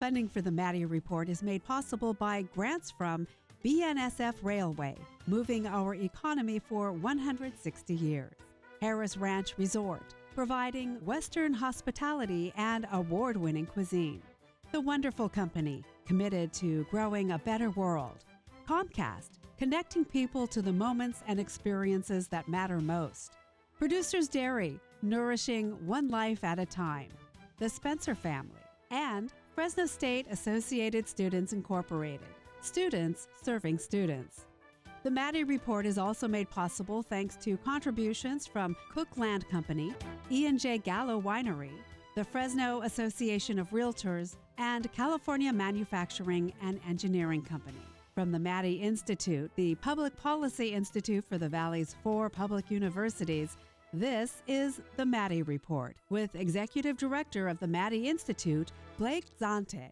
Funding for the Maddy Report is made possible by grants from BNSF Railway, moving our economy for 160 years. Harris Ranch Resort, providing Western hospitality and award-winning cuisine. The Wonderful Company, committed to growing a better world. Comcast, connecting people to the moments and experiences that matter most. Producers Dairy, nourishing one life at a time. The Spencer Family. And Fresno State Associated Students Incorporated, students serving students. The Maddy Report is also made possible thanks to contributions from Cook Land Company, E&J Gallo Winery, the Fresno Association of Realtors, and California Manufacturing and Engineering Company. From the Maddy Institute, the Public Policy Institute for the Valley's 4 public universities, this is the Maddy Report with Executive Director of the Maddy Institute, Blake Zante.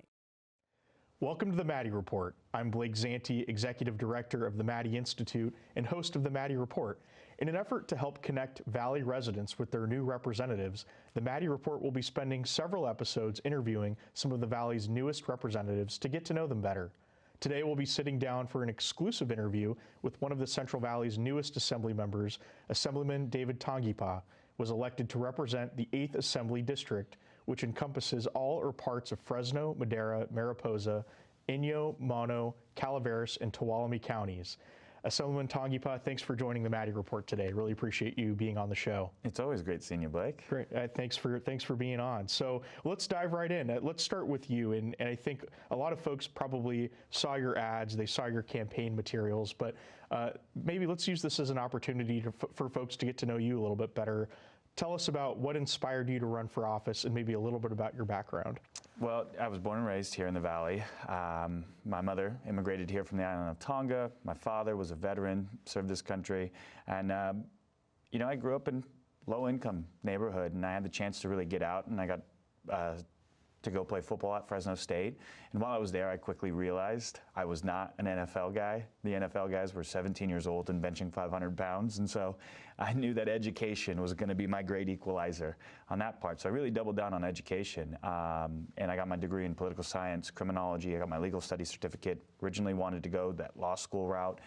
Welcome to the Maddy Report. I'm Blake Zante, Executive Director of the Maddy Institute and host of the Maddy Report. In an effort to help connect Valley residents with their new representatives, the Maddy Report will be spending several episodes interviewing some of the Valley's newest representatives to get to know them better. Today we'll be sitting down for an exclusive interview with one of the Central Valley's newest Assembly members. Assemblyman David Tangipa was elected to represent the 8th Assembly District, which encompasses all or parts of Fresno, Madera, Mariposa, Inyo, Mono, Calaveras, and Tuolumne counties. Assemblyman Tangipa, thanks for joining the Maddy Report today. Really appreciate you being on the show. It's always great seeing you, Blake. Great. Thanks for being on. So let's dive right in. Let's start with you. And I think a lot of folks probably saw your ads, they saw your campaign materials, but maybe let's use this as an opportunity for folks to get to know you a little bit better. Tell us about what inspired you to run for office and maybe a little bit about your background. Well, I was born and raised here in the Valley. My mother immigrated here from the island of Tonga. My father was a veteran, served this country. And, I grew up in low-income neighborhood, and I had the chance to really get out, and I got to go play football at Fresno State. And while I was there, I quickly realized I was not an NFL guy. The NFL guys were 17 years old and benching 500 pounds. And so I knew that education was going to be my great equalizer on that part. So I really doubled down on education. And I got my degree in political science, criminology. I got my legal studies certificate. Originally wanted to go that law school route,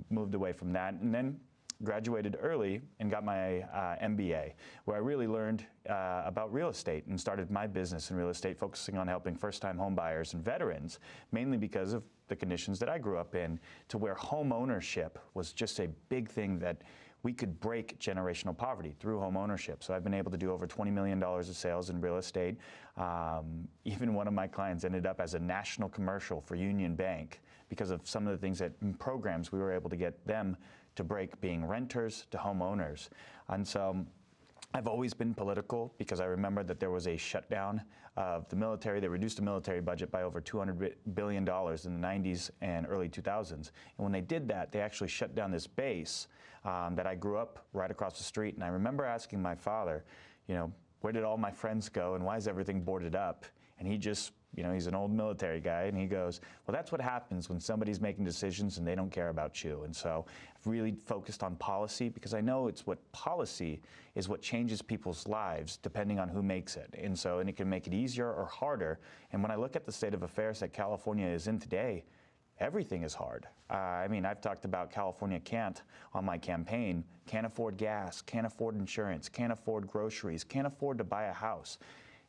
moved away from that. And then graduated early and got my MBA, where I really learned about real estate and started my business in real estate, focusing on helping first-time home buyers and veterans, mainly because of the conditions that I grew up in, to where home ownership was just a big thing that we could break generational poverty through home ownership. So I've been able to do over $20 million of sales in real estate. Even one of my clients ended up as a national commercial for Union Bank because of some of the things programs we were able to get them to break, being renters to homeowners. And so I've always been political because I remember that there was a shutdown of the military. They reduced the military budget by over $200 billion in the 90s and early 2000s. And when they did that, they actually shut down this base that I grew up right across the street. And I remember asking my father, where did all my friends go and why is everything boarded up? And he just, he's an old military guy, and he goes, well, that's what happens when somebody's making decisions and they don't care about you. And so I've really focused on policy because I know policy is what changes people's lives depending on who makes it. And it can make it easier or harder. And when I look at the state of affairs that California is in today, everything is hard. I've talked about California on my campaign, can't afford gas, can't afford insurance, can't afford groceries, can't afford to buy a house.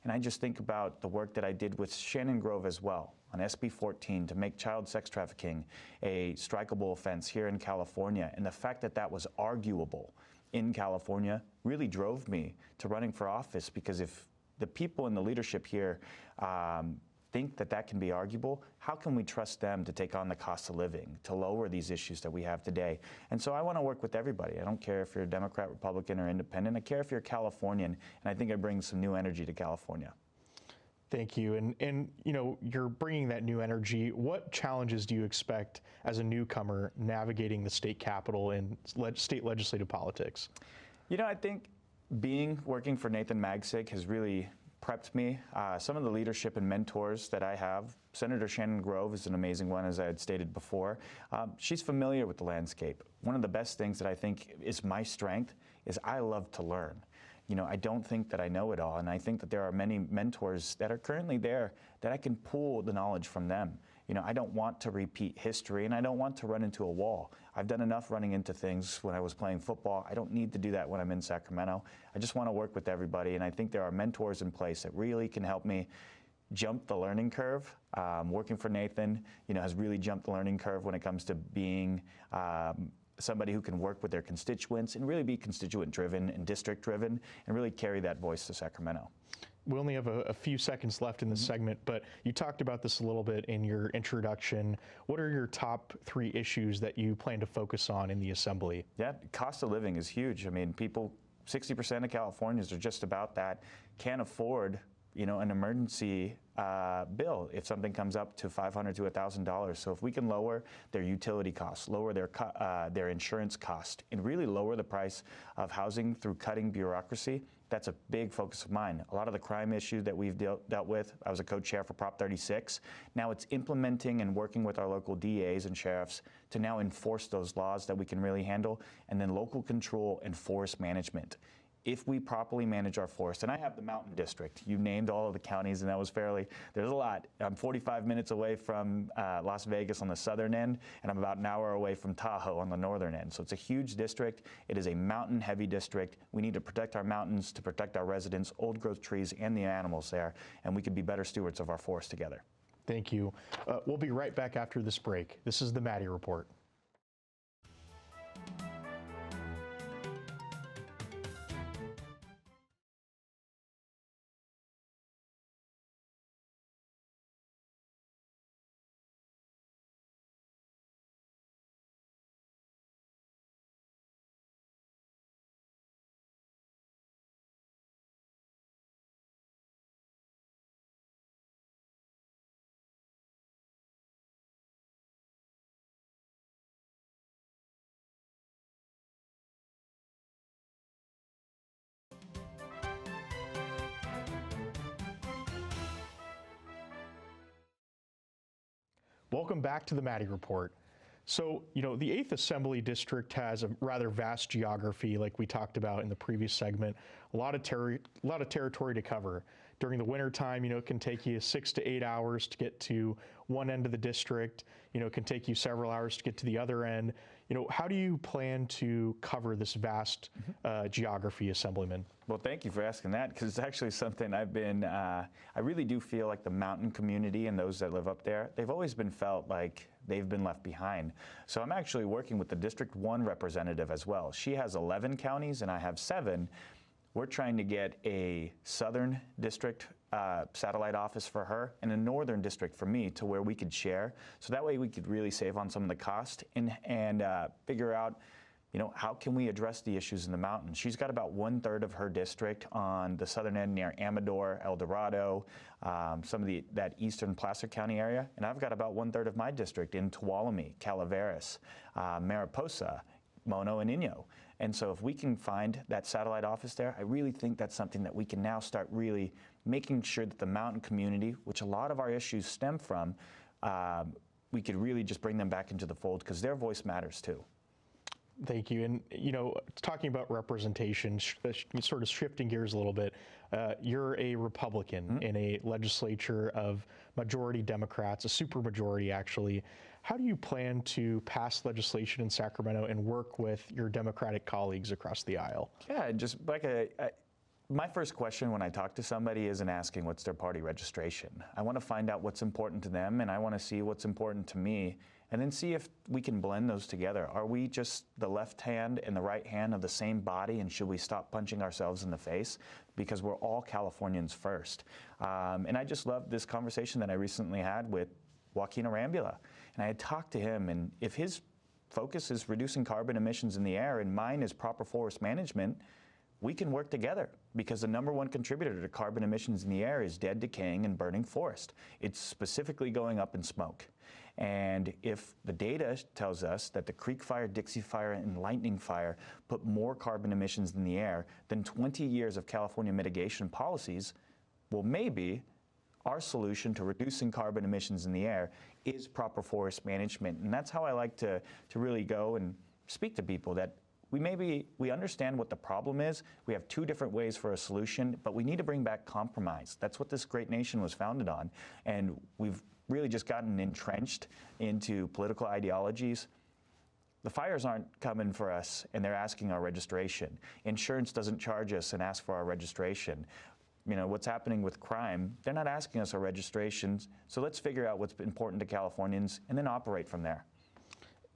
And I just think about the work that I did with Shannon Grove as well on SB 14 to make child sex trafficking a strikeable offense here in California. And the fact that that was arguable in California really drove me to running for office, because if the people in the leadership here think that can be arguable, how can we trust them to take on the cost of living, to lower these issues that we have today? And so I want to work with everybody. I don't care if you're a Democrat, Republican, or Independent. I care if you're Californian, and I think I bring some new energy to California. Thank you. And you're bringing that new energy. What challenges do you expect as a newcomer navigating the state capitol and state legislative politics? I think working for Nathan Magsig has really prepped me. Some of the leadership and mentors that I have, Senator Shannon Grove is an amazing one, as I had stated before. She's familiar with the landscape. One of the best things that I think is my strength is I love to learn. I don't think that I know it all, and I think that there are many mentors that are currently there that I can pull the knowledge from them. I don't want to repeat history, and I don't want to run into a wall. I've done enough running into things when I was playing football. I don't need to do that when I'm in Sacramento. I just want to work with everybody, and I think there are mentors in place that really can help me jump the learning curve. Working for Nathan, has really jumped the learning curve when it comes to being somebody who can work with their constituents and really be constituent-driven and district-driven and really carry that voice to Sacramento. We only have a few seconds left in this segment, but you talked about this a little bit in your introduction. What are your top 3 issues that you plan to focus on in the Assembly? Yeah, cost of living is huge. I mean, 60% of Californians are just about that, can't afford an emergency bill if something comes up to $500 to $1,000. So if we can lower their utility costs, lower their insurance cost, and really lower the price of housing through cutting bureaucracy, that's a big focus of mine. A lot of the crime issues that we've dealt with, I was a co-chair for Prop 36. Now it's implementing and working with our local DAs and sheriffs to now enforce those laws that we can really handle, and then local control and forest management. If we properly manage our forest, and I have the Mountain District, you named all of the counties, and that was there's a lot. I'm 45 minutes away from Las Vegas on the southern end, and I'm about an hour away from Tahoe on the northern end. So it's a huge district. It is a mountain-heavy district. We need to protect our mountains to protect our residents, old-growth trees, and the animals there, and we could be better stewards of our forest together. Thank you. We'll be right back after this break. This is the Maddy Report. Welcome back to the Maddy Report. So, the 8th Assembly District has a rather vast geography, like we talked about in the previous segment, a lot of territory to cover. During the winter time, it can take you 6 to 8 hours to get to one end of the district. It can take you several hours to get to the other end. How do you plan to cover this vast geography, Assemblyman? Well, thank you for asking that, because it's actually something I really do feel like the mountain community and those that live up there, they've always been felt like they've been left behind. So I'm actually working with the District 1 representative as well. She has 11 counties and I have 7. We're trying to get a southern district satellite office for her and a northern district for me to where we could share. So that way we could really save on some of the cost and figure out, how can we address the issues in the mountains. She's got about 1/3 of her district on the southern end near Amador, El Dorado, some of that eastern Placer County area. And I've got about 1/3 of my district in Tuolumne, Calaveras, Mariposa, Mono, and Inyo. And so if we can find that satellite office there, I really think that's something that we can now start really making sure that the mountain community, which a lot of our issues stem from, we could really just bring them back into the fold because their voice matters too. Thank you. And, talking about representation, sort of shifting gears a little bit, you're a Republican in a legislature of majority Democrats, a supermajority actually. How do you plan to pass legislation in Sacramento and work with your Democratic colleagues across the aisle? Yeah, just like my first question when I talk to somebody isn't asking what's their party registration. I want to find out what's important to them, and I want to see what's important to me, and then see if we can blend those together. Are we just the left hand and the right hand of the same body, and should we stop punching ourselves in the face? Because we're all Californians first. And I just love this conversation that I recently had with Joaquin Arambula. And I had talked to him, and if his focus is reducing carbon emissions in the air and mine is proper forest management, we can work together, because the #1 contributor to carbon emissions in the air is dead, decaying, and burning forest. It's specifically going up in smoke. And if the data tells us that the Creek Fire, Dixie Fire, and Lightning Fire put more carbon emissions in the air than 20 years of California mitigation policies, well, maybe our solution to reducing carbon emissions in the air is proper forest management. And that's how I like to really go and speak to people, that we understand what the problem is. We have two different ways for a solution, but we need to bring back compromise. That's what this great nation was founded on. And we've really just gotten entrenched into political ideologies. The fires aren't coming for us and they're asking our registration. Insurance doesn't charge us and ask for our registration. You know, what's happening with crime, they're not asking us our registrations. So let's figure out what's important to Californians and then operate from there.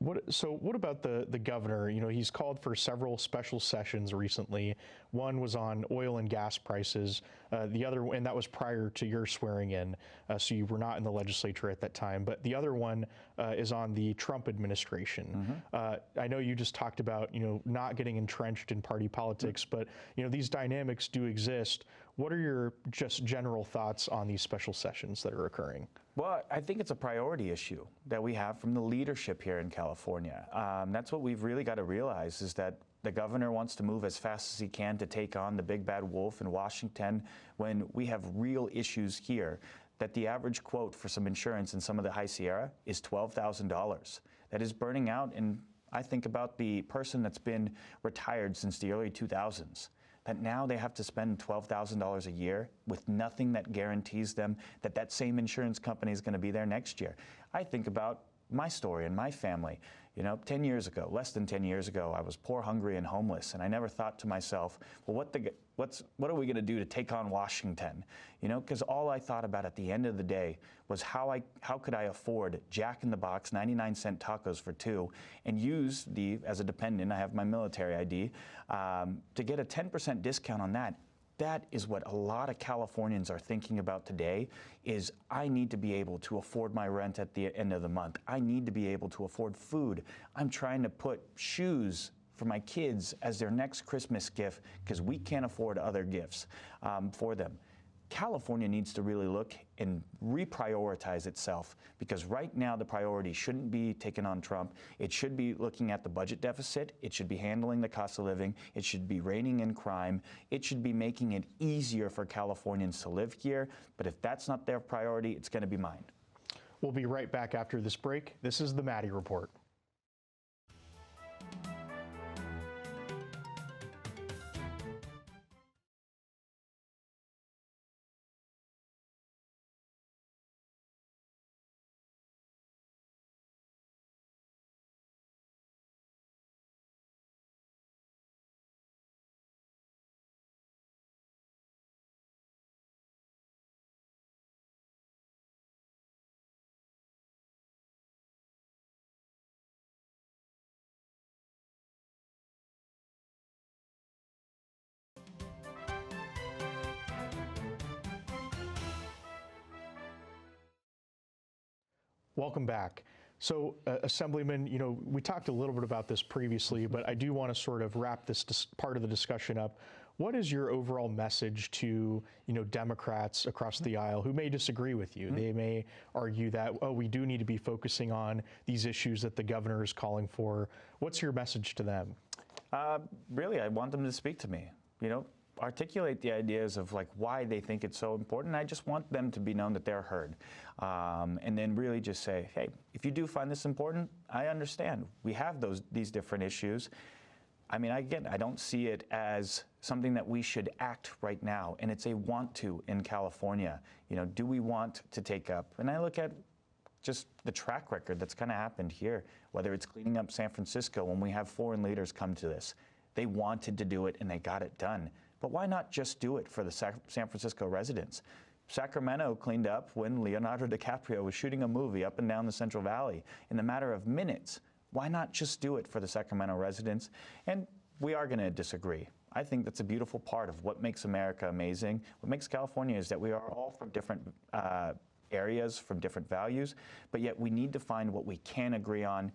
What about the governor? You know, he's called for several special sessions recently. One was on oil and gas prices. The other, and that was prior to your swearing in, so you were not in the legislature at that time. But the other one is on the Trump administration. I know you just talked about, you know, not getting entrenched in party politics, but you know, these dynamics do exist. What are your just general thoughts on these special sessions that are occurring? Well, I think it's a priority issue that we have from the leadership here in California. That's what we've really got to realize, is that the governor wants to move as fast as he can to take on the big bad wolf in Washington when we have real issues here. That the average quote for some insurance in some of the High Sierra is $12,000. That is burning out, and I think about the person that's been retired since the early 2000s. That now they have to spend $12,000 a year with nothing that guarantees them that that same insurance company is going to be there next year. I think about my story and my family. You know, 10 years ago, less than 10 years ago, I was poor, hungry, and homeless, and I never thought to myself, well, what are we going to do to take on Washington? You know, because all I thought about at the end of the day was how could I afford Jack in the Box 99-cent tacos for two and use as a dependent, I have my military ID, to get a 10% discount on that. That is what a lot of Californians are thinking about today, is I need to be able to afford my rent at the end of the month. I need to be able to afford food. I'm trying to put shoes for my kids as their next Christmas gift because we can't afford other gifts for them. California needs to really look and reprioritize itself, because right now the priority shouldn't be taking on Trump. It should be looking at the budget deficit. It should be handling the cost of living. It should be reining in crime. It should be making it easier for Californians to live here. But if that's not their priority, it's going to be mine. We'll be right back after this break. This is the Maddy Report. Welcome back. So, Assemblyman, you know, we talked a little bit about this previously, but I do want to sort of wrap this part of the discussion up. What is your overall message to, you know, Democrats across the aisle who may disagree with you? They may argue that, oh, we do need to be focusing on these issues that the governor is calling for. What's your message to them? Really, I want them to speak to me. You know, articulate the ideas of like why they think it's so important. I just want them to be known that they're heard. And then really just say, hey, if you do find this important, I understand. We have these different issues. I mean, again, I don't see it as something that we should act right now, and it's a want to in California. You know, do we want to take up? And I look at just the track record that's kind of happened here, whether it's cleaning up San Francisco when we have foreign leaders come to this. They wanted to do it and they got it done. But why not just do it for the San Francisco residents? Sacramento cleaned up when Leonardo DiCaprio was shooting a movie up and down the Central Valley in a matter of minutes. Why not just do it for the Sacramento residents? And we are going to disagree. I think that's a beautiful part of what makes America amazing. What makes California is that we are all from different areas, from different values, but yet we need to find what we can agree on.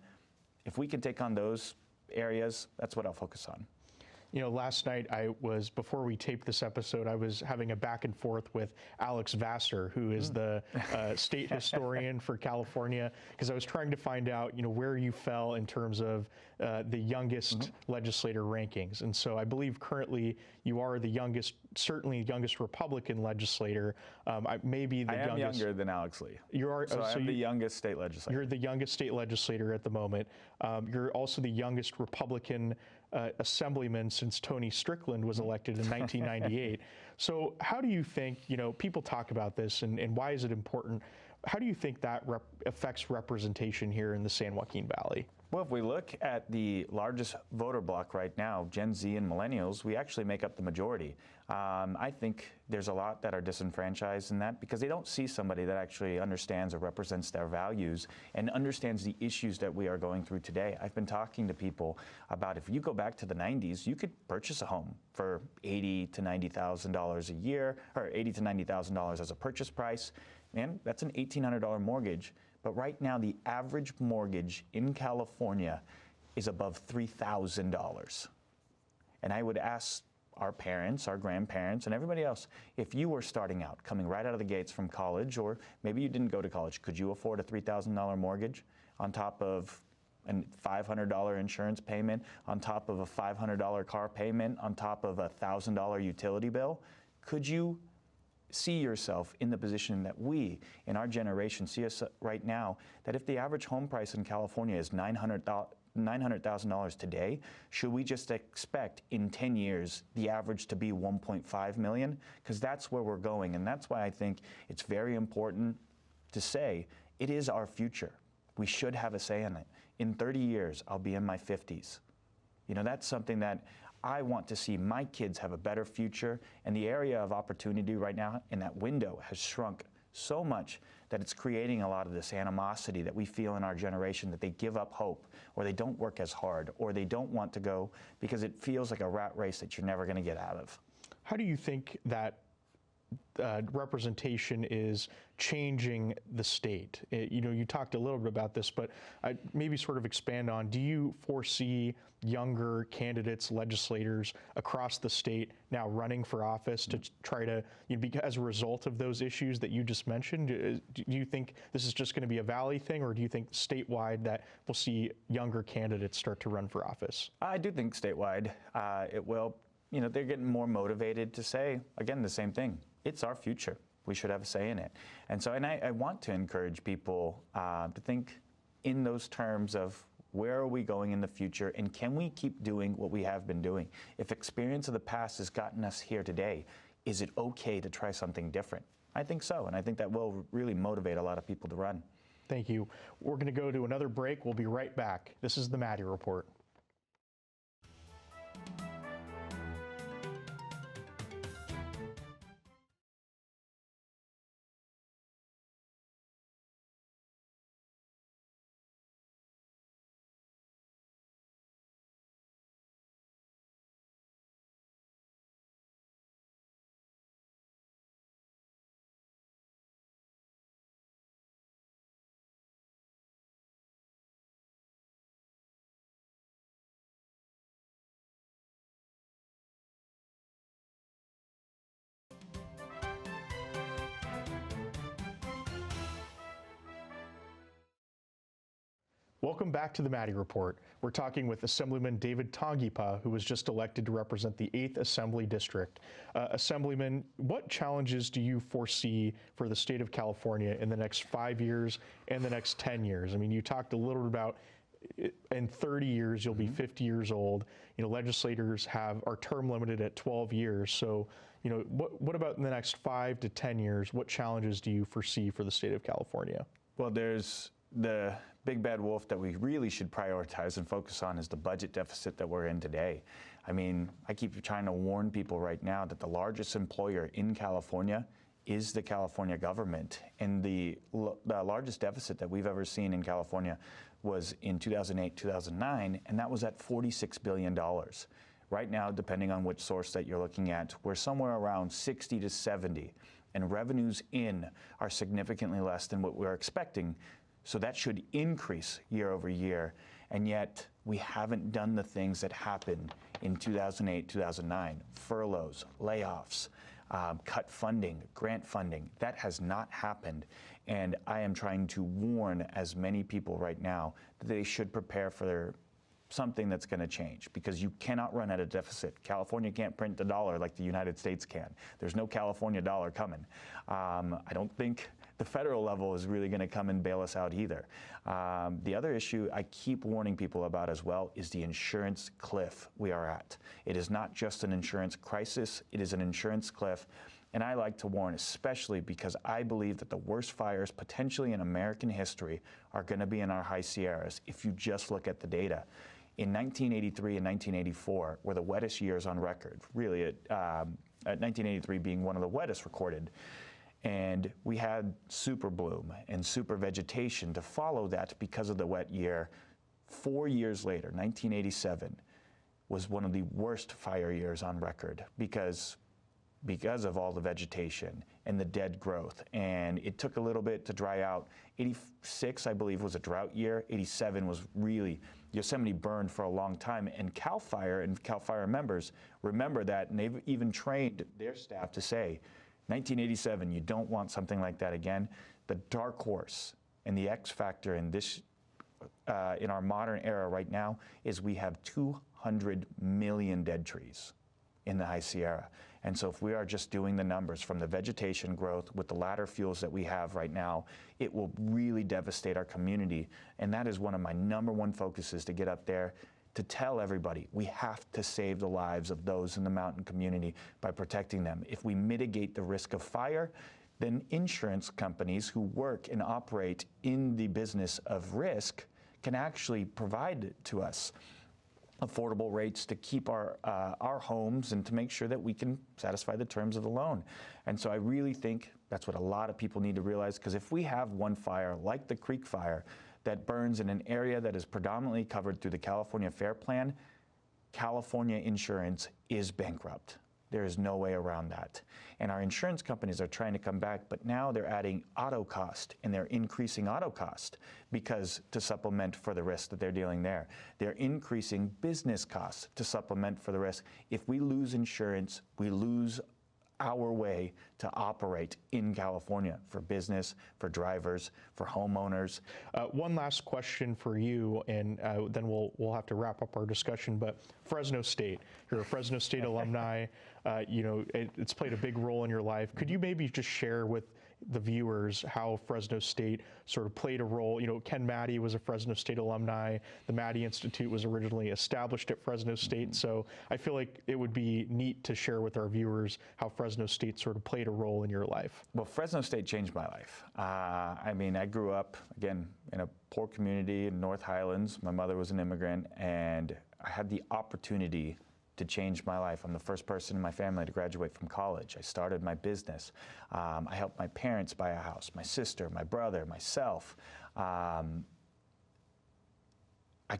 If we can take on those areas, that's what I'll focus on. You know, last night before we taped this episode, I was having a back and forth with Alex Vassar, who is the state historian for California, because I was trying to find out, you know, where you fell in terms of the youngest legislator rankings. And so I believe currently you are the youngest, certainly the youngest Republican legislator, maybe the youngest. I am younger than Alex Lee. You are, so I'm the youngest state legislator. You're the youngest state legislator at the moment. You're also the youngest Republican assemblyman since Tony Strickland was elected in 1998. So how do you think, people talk about this and why is it important? How do you think that affects representation here in the San Joaquin Valley? Well, if we look at the largest voter bloc right now, Gen Z and millennials, we actually make up the majority. I think there's a lot that are disenfranchised in that because they don't see somebody that actually understands or represents their values and understands the issues that we are going through today. I've been talking to people about if you go back to the 90s, you could purchase a home for $80,000 to $90,000 a year, or $80,000 to $90,000 as a purchase price. Man, that's an $1,800 mortgage. But right now, the average mortgage in California is above $3,000. And I would ask our parents, our grandparents, and everybody else, if you were starting out, coming right out of the gates from college, or maybe you didn't go to college, could you afford a $3,000 mortgage on top of a $500 insurance payment, on top of a $500 car payment, on top of a $1,000 utility bill? Could you see yourself in the position that we, in our generation, see us right now, that if the average home price in California is $900,000 today, should we just expect in 10 years the average to be 1.5 million? Because that's where we're going, and that's why I think it's very important to say it is our future. We should have a say in it. In 30 years, I'll be in my 50s. That's something that I want to see my kids have a better future, and the area of opportunity right now in that window has shrunk so much that it's creating a lot of this animosity that we feel in our generation, that they give up hope, or they don't work as hard, or they don't want to go because it feels like a rat race that you're never going to get out of. How do you think that representation is changing the state? You talked a little bit about this, but maybe sort of expand on, do you foresee younger candidates, legislators across the state now running for office to try to, as a result of those issues that you just mentioned? Do you think this is just going to be a Valley thing, or do you think statewide that we'll see younger candidates start to run for office? I do think statewide it will. They're getting more motivated to say, again, the same thing. It's our future. We should have a say in it. And I want to encourage people to think in those terms of where are we going in the future, and can we keep doing what we have been doing? If experience of the past has gotten us here today, is it okay to try something different? I think so, and I think that will really motivate a lot of people to run. Thank you. We're going to go to another break. We'll be right back. This is the Maddy Report. Welcome back to the Maddy Report. We're talking with Assemblyman David Tangipa, who was just elected to represent the 8th Assembly District. Assemblyman, what challenges do you foresee for the state of California in the next 5 years and the next 10 years? I mean, you talked a little bit about in 30 years, you'll be 50 years old. Legislators are term limited at 12 years. So, what about in the next 5 to 10 years? What challenges do you foresee for the state of California? Well, there's the big bad wolf that we really should prioritize and focus on is the budget deficit that we're in today. I mean, I keep trying to warn people right now that the largest employer in California is the California government. And the largest deficit that we've ever seen in California was in 2008, 2009, and that was at $46 billion. Right now, depending on which source that you're looking at, we're somewhere around 60 to 70, and revenues in are significantly less than what we're expecting. So that should increase year over year, and yet we haven't done the things that happened in 2008, 2009, furloughs, layoffs, cut funding, grant funding. That has not happened, and I am trying to warn as many people right now that they should prepare for something that's going to change, because you cannot run at a deficit. California can't print the dollar like the United States can. There's no California dollar coming. I don't think the federal level is really going to come and bail us out either. The other issue I keep warning people about as well is the insurance cliff we are at. It is not just an insurance crisis, it is an insurance cliff. And I like to warn, especially because I believe that the worst fires potentially in American history are going to be in our high Sierras if you just look at the data. In 1983 and 1984 were the wettest years on record, really at 1983 being one of the wettest recorded. And we had super bloom and super vegetation to follow that because of the wet year. 4 years later, 1987, was one of the worst fire years on record because of all the vegetation and the dead growth. And it took a little bit to dry out. 86, I believe, was a drought year. 87 was really, Yosemite burned for a long time. And CAL FIRE and CAL FIRE members remember that, and they've even trained their staff to say, 1987, you don't want something like that again. The dark horse and the X factor in this, in our modern era right now, is we have 200 million dead trees in the High Sierra. And so if we are just doing the numbers from the vegetation growth with the ladder fuels that we have right now, it will really devastate our community. And that is one of my #1 focuses, to get up there to tell everybody we have to save the lives of those in the mountain community by protecting them. If we mitigate the risk of fire, then insurance companies who work and operate in the business of risk can actually provide to us affordable rates to keep our homes and to make sure that we can satisfy the terms of the loan. And so I really think that's what a lot of people need to realize, because if we have one fire like the Creek Fire that burns in an area that is predominantly covered through the California Fair Plan, California insurance is bankrupt. There is no way around that. And our insurance companies are trying to come back, but now they're adding auto cost, and they're increasing auto cost because to supplement for the risk that they're dealing there. They're increasing business costs to supplement for the risk. If we lose insurance, we lose our way to operate in California for business, for drivers, for homeowners. One last question for you, and then we'll have to wrap up our discussion. But Fresno State, you're a Fresno State alumni. You know, it's played a big role in your life. Could you maybe just share with the viewers how Fresno State sort of played a role? You know, Ken Maddy was a Fresno State alumni. The Maddy Institute was originally established at Fresno State. So I feel like it would be neat to share with our viewers how Fresno State sort of played a role in your life. Well, Fresno State changed my life. I mean, I grew up, again, in a poor community in North Highlands. My mother was an immigrant, and I had the opportunity to change my life. I'm the first person in my family to graduate from college. I started my business. I helped my parents buy a house, my sister, my brother, myself. I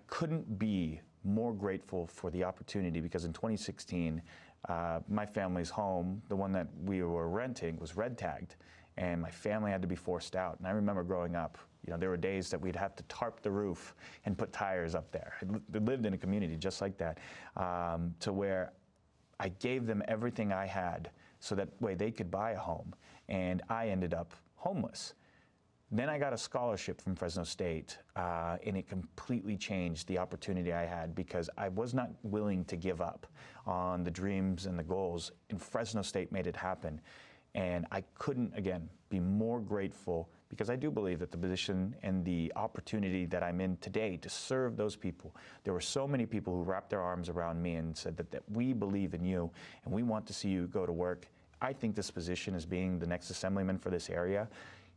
couldn't be more grateful for the opportunity, because in 2016, my family's home, the one that we were renting, was red tagged, and my family had to be forced out. And I remember growing up, you know, there were days that we'd have to tarp the roof and put tires up there. I lived in a community just like that, to where I gave them everything I had so that way they could buy a home, and I ended up homeless. Then I got a scholarship from Fresno State, and it completely changed the opportunity I had, because I was not willing to give up on the dreams and the goals, and Fresno State made it happen. And I couldn't, again, be more grateful, because I do believe that the position and the opportunity that I'm in today to serve those people, there were so many people who wrapped their arms around me and said that we believe in you and we want to see you go to work. I think this position, as being the next assemblyman for this area,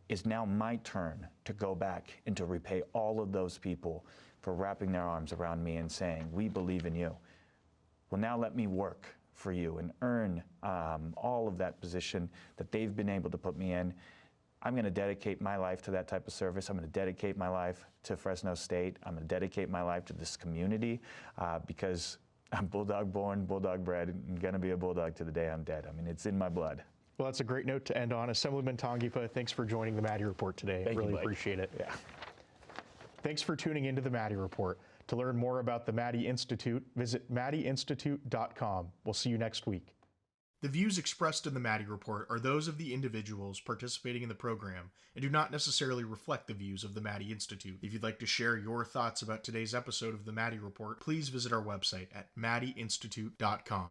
is now my turn to go back and to repay all of those people for wrapping their arms around me and saying, we believe in you. Well, now let me work for you and earn all of that position that they've been able to put me in. I'm going to dedicate my life to that type of service. I'm going to dedicate my life to Fresno State. I'm going to dedicate my life to this community, because I'm Bulldog born, Bulldog bred, and going to be a Bulldog to the day I'm dead. I mean, it's in my blood. Well, that's a great note to end on. Assemblyman Tangipa, thanks for joining the Maddy Report today. Thank you, really Blake. Appreciate it. Yeah. Thanks for tuning into the Maddy Report. To learn more about the Maddy Institute, visit maddyinstitute.com. We'll see you next week. The views expressed in the Maddy Report are those of the individuals participating in the program and do not necessarily reflect the views of the Maddy Institute. If you'd like to share your thoughts about today's episode of the Maddy Report, please visit our website at maddyinstitute.com.